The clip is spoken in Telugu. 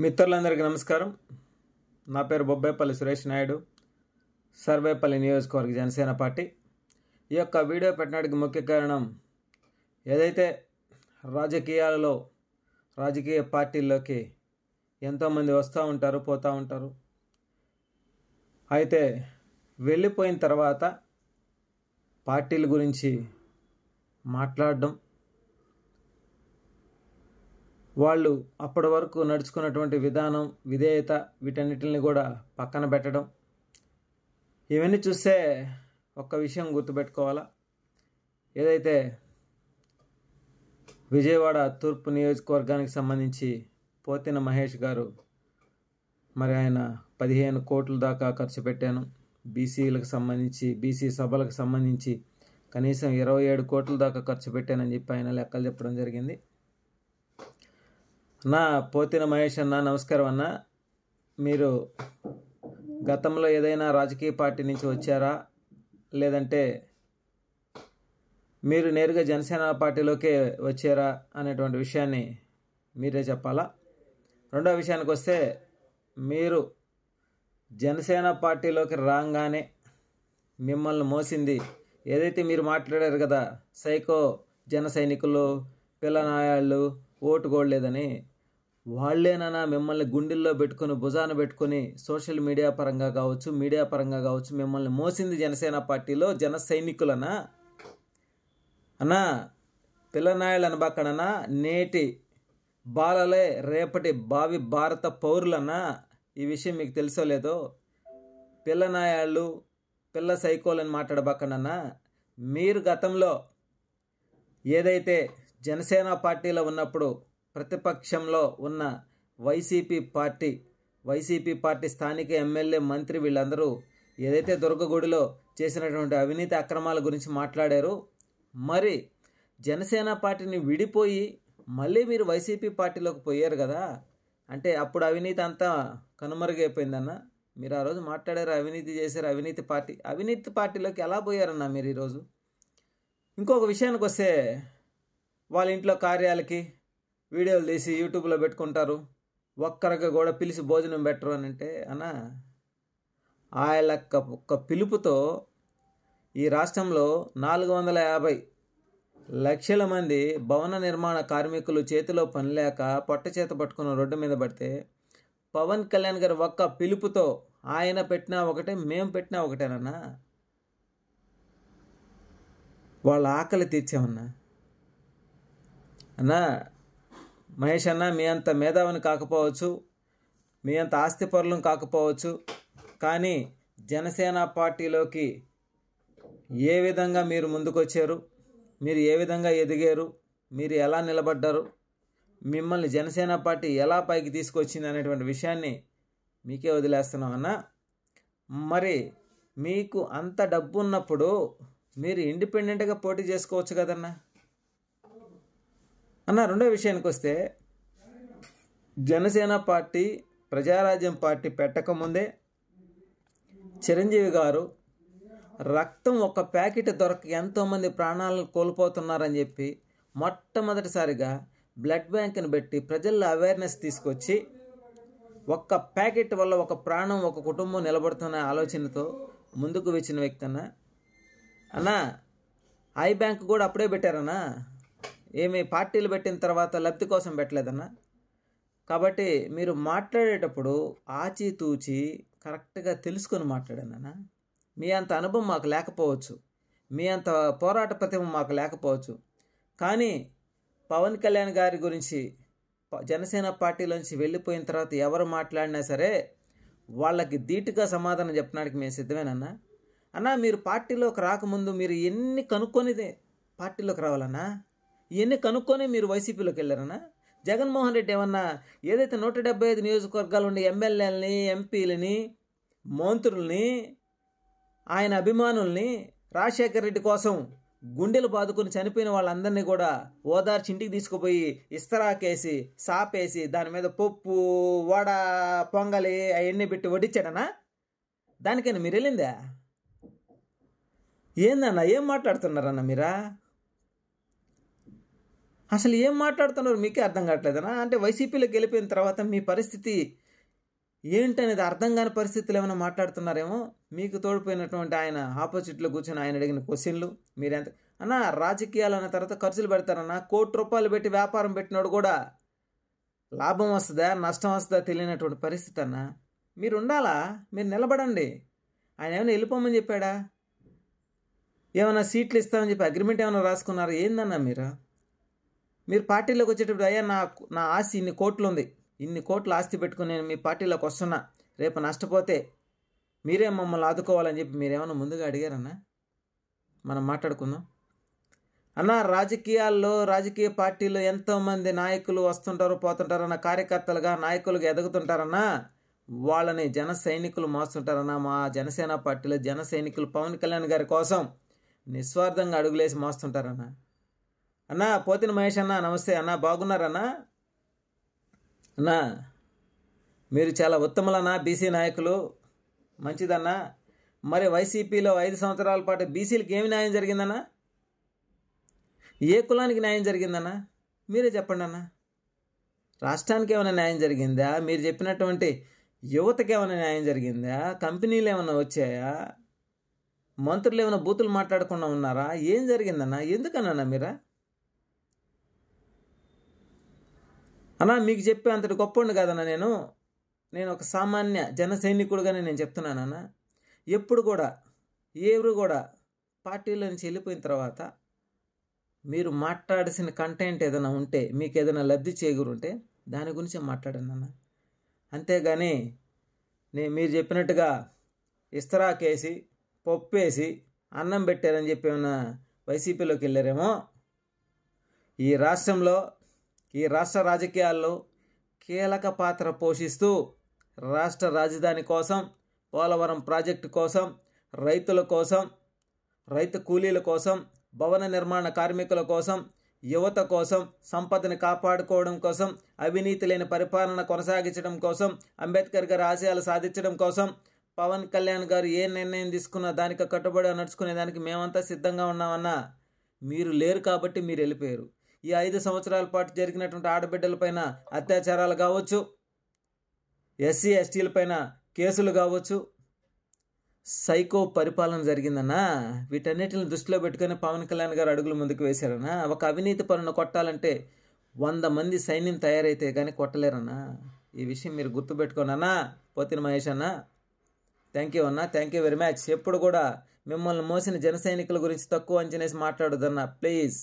మిత్రులందరికీ నమస్కారం. నా పేరు బొబ్బేపల్లి సురేష్ నాయుడు, సర్వేపల్లి నియోజకవర్గ జనసేన పార్టీ. ఈ యొక్క వీడియో పెట్టడానికి ముఖ్య కారణం, ఏదైతే రాజకీయ పార్టీల్లోకి ఎంతోమంది వస్తూ ఉంటారు, పోతూ ఉంటారు. అయితే వెళ్ళిపోయిన తర్వాత పార్టీల గురించి మాట్లాడడం, వాళ్ళు అప్పటి వరకు నడుచుకున్నటువంటి విధానం, విధేయత, వీటన్నిటిని కూడా పక్కన పెట్టడం, ఇవన్నీ చూస్తే ఒక్క విషయం గుర్తుపెట్టుకోవాలా. ఏదైతే విజయవాడ తూర్పు నియోజకవర్గానికి సంబంధించి పోతిన మహేష్ గారు, మరి ఆయన 15 కోట్ల దాకా ఖర్చు పెట్టాను, బీసీలకు సంబంధించి, బీసీ సభలకు సంబంధించి కనీసం 27 కోట్ల దాకా ఖర్చు పెట్టానని చెప్పి ఆయన లెక్కలు చెప్పడం జరిగింది. నా పోతిన మహేష్ అన్న, నమస్కారం అన్న. మీరు గతంలో ఏదైనా రాజకీయ పార్టీ నుంచి వచ్చారా, లేదంటే మీరు నేరుగా జనసేన పార్టీలోకే వచ్చారా అనేటువంటి విషయాన్ని మీరే చెప్పాలా. రెండో విషయానికి వస్తే, మీరు జనసేన పార్టీలోకి రాగానే మిమ్మల్ని మోసింది ఏదైతే మీరు మాట్లాడారు కదా, సైకో జన సైనికులు, పిల్లనాయాళ్ళు, ఓటు కోడలేదని, వాళ్ళేనన్నా మిమ్మల్ని గుండెల్లో పెట్టుకొని, భుజాన పెట్టుకొని, సోషల్ మీడియా పరంగా కావచ్చు, మీడియా పరంగా కావచ్చు, మిమ్మల్ని మోసింది జనసేన పార్టీలో జన సైనికులనా అన్నా? పిల్లనాయలు అనబాకడనా? నేటి బాలలే రేపటి భావి భారత పౌరులన్నా? ఈ విషయం మీకు తెలుసో లేదో. పిల్లనాయాళ్ళు, పిల్ల సైకోలని మాట్లాడబాకడన్నా. మీరు గతంలో ఏదైతే జనసేన పార్టీలో ఉన్నప్పుడు ప్రతిపక్షంలో ఉన్న వైసీపీ పార్టీ స్థానిక ఎమ్మెల్యే, మంత్రి, వీళ్ళందరూ ఏదైతే దుర్గగుడిలో చేసినటువంటి అవినీతి అక్రమాల గురించి మాట్లాడారు, మరి జనసేన పార్టీని విడిపోయి మళ్ళీ మీరు వైసీపీ పార్టీలోకి పోయారు కదా, అంటే అప్పుడు అవినీతి అంతా కనుమరుగైపోయిందన్న. మీరు ఆ రోజు మాట్లాడారు, అవినీతి చేశారు, అవినీతి పార్టీలోకి ఎలా పోయారన్నా మీరు ఈరోజు? ఇంకొక విషయానికి వస్తే, వాళ్ళ ఇంట్లో కార్యాలకి వీడియోలు తీసి యూట్యూబ్లో పెట్టుకుంటారు, ఒక్కరికి కూడా పిలిచి భోజనం పెట్టరు అని అంటే అన్న, ఆయన ఒక్క పిలుపుతో ఈ రాష్ట్రంలో 450 లక్షల మంది భవన నిర్మాణ కార్మికులు చేతిలో పని లేక పొట్ట చేత పట్టుకున్న రోడ్డు మీద పడితే, పవన్ కళ్యాణ్ గారు ఒక్క పిలుపుతో ఆయన పెట్టినా ఒకటే, మేము పెట్టినా ఒకటేనన్నా. వాళ్ళ ఆకలి తీర్చామన్నా. అన్నా మహేష్ అన్న, మీ అంత మేధావిని కాకపోవచ్చు, మీ అంత ఆస్తిపరులం కాకపోవచ్చు, కానీ జనసేన పార్టీలోకి ఏ విధంగా మీరు ముందుకొచ్చారు, మీరు ఏ విధంగా ఎదిగారు, మీరు ఎలా నిలబడ్డారు, మిమ్మల్ని జనసేన పార్టీ ఎలా పైకి తీసుకొచ్చింది అనేటువంటి విషయాన్ని మీకే వదిలేస్తున్నామన్నా. మరి మీకు అంత డబ్బు ఉన్నప్పుడు మీరు ఇండిపెండెంట్గా పోటీ చేసుకోవచ్చు కదన్నా అన్న. రెండో విషయానికి వస్తే, జనసేన పార్టీ, ప్రజారాజ్యం పార్టీ పెట్టకముందే చిరంజీవి గారు రక్తం ఒక ప్యాకెట్ దొరక ఎంతోమంది ప్రాణాలను కోల్పోతున్నారని చెప్పి మొట్టమొదటిసారిగా బ్లడ్ బ్యాంక్ని పెట్టి ప్రజల్లో అవేర్నెస్ తీసుకొచ్చి, ఒక్క ప్యాకెట్ వల్ల ఒక ప్రాణం, ఒక కుటుంబం నిలబడుతున్న ఆలోచనతో ముందుకు వచ్చిన వ్యక్తి అన్నా. ఐ బ్యాంక్ కూడా అప్పుడే పెట్టారన్నా, ఏమి పార్టీలు పెట్టిన తర్వాత లబ్ధి కోసం పెట్టలేదన్నా. కాబట్టి మీరు మాట్లాడేటప్పుడు ఆచితూచి కరెక్ట్గా తెలుసుకొని మాట్లాడానన్నా. మీ అంత అనుభవం మాకు లేకపోవచ్చు, మీ అంత పోరాట ప్రతిభ మాకు లేకపోవచ్చు, కానీ పవన్ కళ్యాణ్ గారి గురించి జనసేన పార్టీలోంచి వెళ్ళిపోయిన తర్వాత ఎవరు మాట్లాడినా సరే వాళ్ళకి ధీటుగా సమాధానం చెప్పడానికి మేము సిద్ధమేనన్నా. అన్నా, మీరు పార్టీలోకి రాకముందు మీరు ఎన్ని కనుక్కొనిదే పార్టీలోకి రావాలన్నా, ఇవన్నీ కనుక్కొని మీరు వైసీపీలోకి వెళ్ళారన్నా. జగన్మోహన్ రెడ్డి ఏమన్నా ఏదైతే 175 నియోజకవర్గాలు ఉండే ఎమ్మెల్యేలని, ఎంపీలని, మంత్రుల్ని, ఆయన అభిమానుల్ని, రాజశేఖర రెడ్డి కోసం గుండెలు బాదుకుని చనిపోయిన వాళ్ళందరినీ కూడా ఓదార్చి ఇంటికి తీసుకుపోయి ఇస్తరాకేసి, సాపేసి, దాని మీద పప్పు, వడ, పొంగలి అవన్నీ పెట్టి వడ్డించాడనా? దానికైనా మీరు వెళ్ళిందా? ఏందన్నా, ఏం మాట్లాడుతున్నారన్నా మీరా? అసలు ఏం మాట్లాడుతున్నారు మీకే అర్థం కావట్లేదనా? అంటే వైసీపీలోకి వెళ్ళిపోయిన తర్వాత మీ పరిస్థితి ఏంటనేది అర్థం కాని పరిస్థితులు ఏమైనా మాట్లాడుతున్నారేమో. మీకు తోడిపోయినటువంటి ఆయన ఆపోజిట్లో కూర్చొని ఆయన అడిగిన క్వశ్చన్లు మీరెంత అన్నా రాజకీయాలు అన్న తర్వాత ఖర్చులు పెడతారన్నా. ₹1,00,00,000 పెట్టి వ్యాపారం పెట్టినోడు కూడా లాభం వస్తుందా నష్టం వస్తుందా తెలియనటువంటి పరిస్థితి అన్న. మీరు ఉండాలా, మీరు నిలబడండి. ఆయన ఏమైనా వెళ్ళిపోమని చెప్పాడా? ఏమైనా సీట్లు ఇస్తామని చెప్పి అగ్రిమెంట్ ఏమైనా రాసుకున్నారా? ఏందన్నా మీరు పార్టీలోకి వచ్చేటప్పుడు అయ్యా నా ఆస్తి ఇన్ని కోట్లు ఉంది, ఇన్ని కోట్ల ఆస్తి పెట్టుకుని నేను మీ పార్టీలోకి వస్తున్నా, రేపు నష్టపోతే మీరే మమ్మల్ని ఆదుకోవాలని చెప్పి మీరేమన్నా ముందుగా అడిగారన్నా? మనం మాట్లాడుకుందాం అన్నా. రాజకీయాల్లో రాజకీయ పార్టీలో ఎంతోమంది నాయకులు వస్తుంటారు పోతుంటారన్న, కార్యకర్తలుగా నాయకులుగా ఎదుగుతుంటారన్నా. వాళ్ళని జన సైనికులు మోస్తుంటారన్నా. మా జనసేన పార్టీలో జన సైనికులు పవన్ కళ్యాణ్ గారి కోసం నిస్వార్థంగా అడుగులేసి మోస్తుంటారన్నా. అన్నా పోతిన మహేష్ అన్న నమస్తే అన్న, బాగున్నారన్నా? అన్నా మీరు చాలా ఉత్తములన్నా, బీసీ నాయకులు, మంచిదన్నా. మరి వైసీపీలో 5 సంవత్సరాల పాటు బీసీలకు ఏమి న్యాయం జరిగిందన్నా? ఏ కులానికి న్యాయం జరిగిందన్నా? మీరే చెప్పండి అన్న. రాష్ట్రానికి ఏమైనా న్యాయం జరిగిందా? మీరు చెప్పినటువంటి యువతకి ఏమైనా న్యాయం జరిగిందా? కంపెనీలు ఏమైనా వచ్చాయా? మంత్రులు ఏమైనా బూతులు మాట్లాడకుండా ఉన్నారా? ఏం జరిగిందన్నా? ఎందుకన్నా మీరా అన్నా? మీకు చెప్పే అంతటి గొప్పండి కాదన్నా. నేను ఒక సామాన్య జన సైనికుడుగానే నేను చెప్తున్నానన్నా. ఎప్పుడు కూడా ఎవరు కూడా పార్టీలో నుంచి వెళ్ళిపోయిన తర్వాత మీరు మాట్లాడాల్సిన కంటెంట్ ఏదైనా ఉంటే, మీకు ఏదైనా లబ్ధి చేకూరుంటే దాని గురించి మాట్లాడండి అన్న. అంతేగాని మీరు చెప్పినట్టుగా ఇస్తరాకేసి పప్పేసి అన్నం పెట్టారని చెప్పి ఏమైనా వైసీపీలోకి వెళ్ళారేమో. ఈ రాష్ట్రంలో ఈ రాష్ట్ర రాజకీయాల్లో కీలక పాత్ర పోషిస్తూ రాష్ట్ర రాజధాని కోసం, పోలవరం ప్రాజెక్టు కోసం, రైతుల కోసం, రైతు కూలీల కోసం, భవన నిర్మాణ కార్మికుల కోసం, యువత కోసం, సంపదని కాపాడుకోవడం కోసం, అవినీతి లేని పరిపాలన కొనసాగించడం కోసం, అంబేద్కర్ గారి ఆశయాలు సాధించడం కోసం, పవన్ కళ్యాణ్ గారు ఏ నిర్ణయం తీసుకున్నా దానికి కట్టుబడి నడుచుకునేదానికి మేమంతా సిద్ధంగా ఉన్నామన్నా. మీరు లేరు కాబట్టి మీరు వెళ్ళిపోయారు. ఈ 5 సంవత్సరాల పాటు జరిగినటువంటి ఆడబిడ్డలపైన అత్యాచారాలు కావచ్చు, ఎస్సీ ఎస్టీలపైన కేసులు కావచ్చు, సైకో పరిపాలన జరిగిందన్నా. వీటన్నిటిని దృష్టిలో పెట్టుకుని పవన్ కళ్యాణ్ గారు అడుగులు ముందుకు వేశారన్నా. ఒక అవినీతి పరును కొట్టాలంటే 100 మంది సైన్యం తయారైతే కానీ కొట్టలేరన్నా. ఈ విషయం మీరు గుర్తుపెట్టుకోనన్నా. పోతిన మహేష్ అన్న, థ్యాంక్ యూ అన్న, థ్యాంక్ యూ వెరీ మచ్. ఎప్పుడు కూడా మిమ్మల్ని మోసిన జన సైనికుల గురించి తక్కువ అంచనేసి మాట్లాడొద్దన్నా ప్లీజ్.